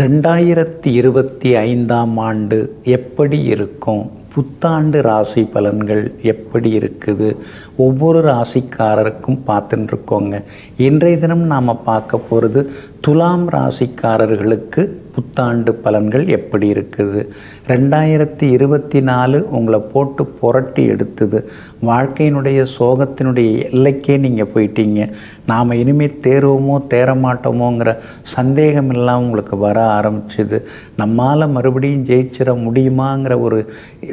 2025ஆம் ஆண்டு எப்படி இருக்கும்? புத்தாண்டு ராசி பலன்கள் எப்படி இருக்குது? ஒவ்வொரு ராசிக்காரருக்கும் பார்த்துட்டுருக்கோங்க. இன்றைய தினம் நாம் பார்க்க போகிறது துலாம் ராசிக்காரர்களுக்கு புத்தாண்டு பலன்கள் எப்படி இருக்குது. 2024 உங்களை போட்டு புரட்டி எடுத்தது. வாழ்க்கையினுடைய சோகத்தினுடைய எல்லைக்கே நீங்கள் போயிட்டீங்க. நாம் இனிமேல் தேருவோமோ தேரமாட்டோமோங்கிற சந்தேகம் எல்லாம் உங்களுக்கு வர ஆரம்பிச்சுது. நம்மால் மறுபடியும் ஜெயிச்சிட முடியுமாங்கிற ஒரு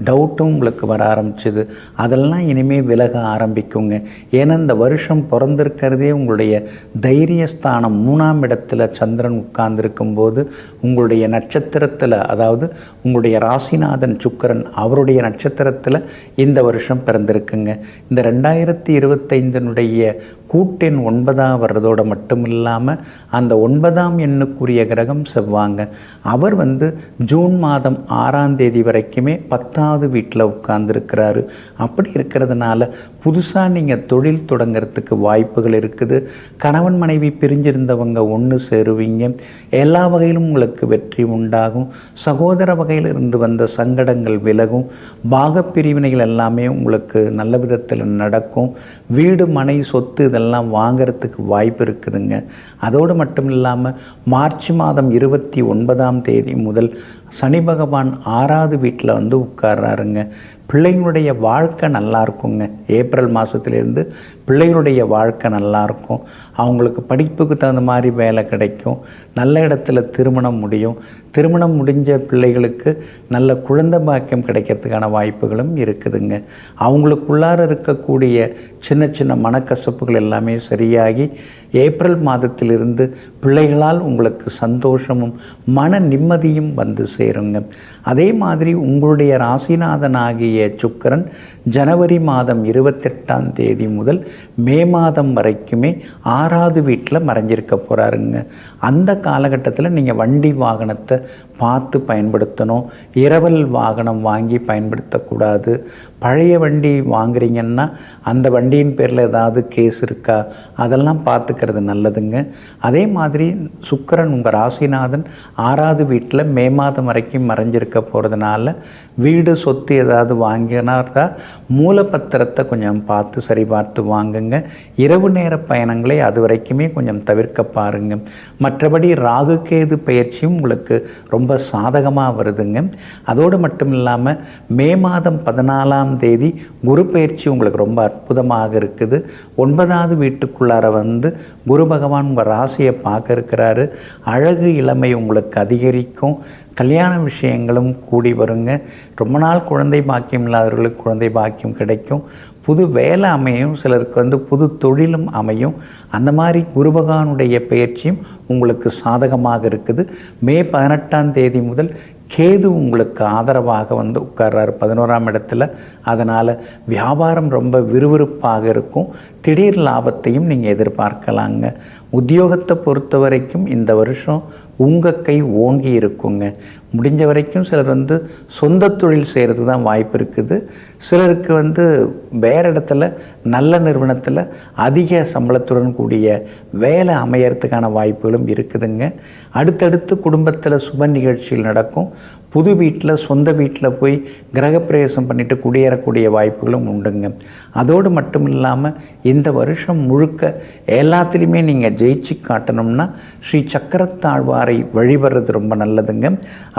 டவுட்டும் உங்களுக்கு வர ஆரம்பிச்சுது. அதெல்லாம் இனிமேல் விலக ஆரம்பிக்குங்க. ஏன்னா இந்த வருஷம் பிறந்திருக்கிறதே உங்களுடைய தைரியஸ்தானம் 3ஆம் இடத்துல சந்திரன் உட்கார்ந்துருக்கும்போது உங்களுடைய நட்சத்திரத்தில், அதாவது உங்களுடைய ராசிநாதன் சுக்கிரன் அவருடைய நட்சத்திரத்தில் இந்த வருஷம் பிறந்திருக்குங்க. இந்த 2025 கூட்டெண் 9 வர்றதோடு மட்டும் இல்லாமல் அந்த 9ஆம் எண்ணுக்குரிய கிரகம் செவ்வாங்க. அவர் ஜூன் மாதம் 6ஆம் தேதி வரைக்குமே 10வது வீட்டில் உட்கார்ந்துருக்கிறாரு. அப்படி இருக்கிறதுனால புதுசாக நீங்கள் தொழில் தொடங்கிறதுக்கு வாய்ப்புகள் இருக்குது. கணவன் மனைவி பிரிஞ்சிருந்தவங்க ஒன்று சேருவீங்க. எல்லா வகையிலும் உங்களுக்கு வெற்றி உண்டாகும். சகோதர வகையில் இருந்து வந்த சங்கடங்கள் விலகும். பாகப்பிரிவினைகள் எல்லாமே உங்களுக்கு நல்ல விதத்தில் நடக்கும். வீடு மனை சொத்து இதெல்லாம் வாங்கிறதுக்கு வாய்ப்பு இருக்குதுங்க. அதோடு மட்டும் இல்லாமல் மார்ச் மாதம் 29ஆம் தேதி முதல் சனி பகவான் 6வது வீட்டில் உட்கார்றாருங்க. பிள்ளைங்களுடைய வாழ்க்கை நல்லா இருக்குங்க. ஏப்ரல் மாதத்துலேருந்து பிள்ளைகளுடைய வாழ்க்கை நல்லாயிருக்கும். அவங்களுக்கு படிப்புக்கு தகுந்த மாதிரி வேலை கிடைக்கும். நல்ல இடத்துல திருமணம் முடியும். திருமணம் முடிஞ்ச பிள்ளைகளுக்கு நல்ல குழந்தை பாக்கியம் கிடைக்கிறதுக்கான வாய்ப்புகளும் இருக்குதுங்க. அவங்களுக்குள்ளார இருக்கக்கூடிய சின்ன சின்ன மனக்கசப்புகள் எல்லாமே சரியாகி ஏப்ரல் மாதத்திலிருந்து பிள்ளைகளால் உங்களுக்கு சந்தோஷமும் மன நிம்மதியும் சேருங்க. அதே மாதிரி உங்களுடைய ராசிநாதனாகிய சுக்கிரன் ஜனவரி மாதம் 28ஆம் தேதி முதல் மே மாதம் வரைக்குமே 6வது வீட்டில் மறைஞ்சிருக்க போகிறாருங்க. அந்த காலகட்டத்தில் நீங்கள் வண்டி வாகனத்தை பார்த்து பயன்படுத்தணும். இரவல் வாகனம் வாங்கி பயன்படுத்தக்கூடாது. பழைய வண்டி வாங்குறீங்கன்னா அந்த வண்டியின் பேரில் ஏதாவது கேஸ் இருக்கா அதெல்லாம் பார்த்துக்கிறது நல்லதுங்க. அதே மாதிரி சுக்கிரன் உங்கள் ராசிநாதன் 6வது வீட்டில் மே மாதம் வரைக்கும் மறைஞ்சிருக்க போகிறதுனால வீடு சொத்து ஏதாவது வாங்கினார்தா மூலப்பத்திரத்தை கொஞ்சம் பார்த்து சரி பார்த்து வாங்குங்க. இரவு நேர பயணங்களை அது வரைக்குமே கொஞ்சம் தவிர்க்க பாருங்க. மற்றபடி ராகு கேது பயிற்சியும் உங்களுக்கு ரொம்ப சாதகமாக வருதுங்க. அதோடு மட்டும் இல்லாமல் மே மாதம் 14ஆம் தேதி குரு பயிற்சி உங்களுக்கு ரொம்ப அற்புதமாக இருக்குது. 9வது வீட்டுக்குள்ளார குரு பகவான் உங்கள் ராசியை பார்க்க இருக்கிறாரு. அழகு இளமை உங்களுக்கு அதிகரிக்கும். கல்யாண விஷயங்களும் கூடி வருங்க. ரொம்ப நாள் குழந்தை பாக்கியம் இல்லாதவர்களுக்கு குழந்தை பாக்கியம் கிடைக்கும். புது வேலை அமையும். சிலருக்கு புது தொழிலும் அமையும். அந்த மாதிரி குரு பகவானுடைய பயிற்சியும் உங்களுக்கு சாதகமாக இருக்குது. மே 18ஆம் தேதி முதல் கேது உங்களுக்கு ஆதரவாக உட்கார்றாரு 11ஆம் இடத்துல. அதனால் வியாபாரம் ரொம்ப விறுவிறுப்பாக இருக்கும். திடீர் லாபத்தையும் நீங்கள் எதிர்பார்க்கலாங்க. உத்தியோகத்தை பொறுத்த வரைக்கும் இந்த வருஷம் உங்கள் கை ஓங்கி இருக்குங்க. முடிஞ்ச வரைக்கும் சிலர் சொந்த தொழில் செய்கிறது தான் வாய்ப்பு இருக்குது. சிலருக்கு வேறு இடத்துல நல்ல நிறுவனத்தில் அதிக சம்பளத்துடன் கூடிய வேலை அமையறதுக்கான வாய்ப்புகளும் இருக்குதுங்க. அடுத்தடுத்து குடும்பத்தில் சுப நிகழ்ச்சிகள் நடக்கும். புது வீட்டில் சொந்த வீட்டில் போய் கிரகப்பிரவேசம் பண்ணிவிட்டு குடியேறக்கூடிய வாய்ப்புகளும் உண்டுங்க. அதோடு மட்டும் இல்லாமல் இந்த வருஷம் முழுக்க எல்லாத்துலேயுமே நீங்கள் ஜெயிச்சு காட்டணும்னா ஸ்ரீ சக்கரத்தாழ்வாரை வழிபடுறது ரொம்ப நல்லதுங்க.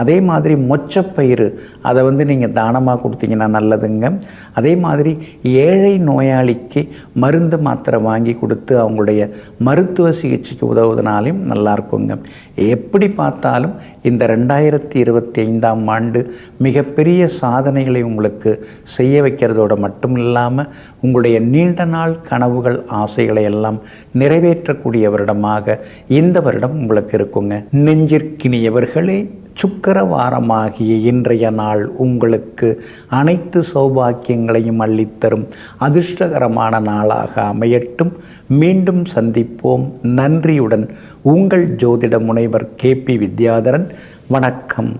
அதே மாதிரி மொச்சப்பயிறு அதை நீங்கள் தானமாக கொடுத்தீங்கன்னா நல்லதுங்க. அதே மாதிரி ஏழை நோயாளிக்கு மருந்து மாத்திரை வாங்கி கொடுத்து அவங்களுடைய மருத்துவ சிகிச்சைக்கு உதவுவதனாலையும் நல்லாயிருக்குங்க. எப்படி பார்த்தாலும் இந்த 2025ஆம் ஆண்டு மிகப்பெரிய சாதனைகளை உங்களுக்கு செய்ய வைக்கிறதோடு மட்டும் இல்லாமல் உங்களுடைய நீண்ட நாள் கனவுகள் ஆசைகளை எல்லாம் நிறைவேற்றக்கூடிய வருடமாக இந்த வருடம் உங்களுக்கு இருக்குங்க. நெஞ்சிற்கினியவர்களே, சுக்கிரவாரமாகிய இன்றைய நாள் உங்களுக்கு அனைத்து சௌபாக்கியங்களையும் அள்ளித்தரும் அதிர்ஷ்டகரமான நாளாக அமையட்டும். மீண்டும் சந்திப்போம். நன்றியுடன் உங்கள் ஜோதிட முனைவர் KP வித்யாதரன். வணக்கம்.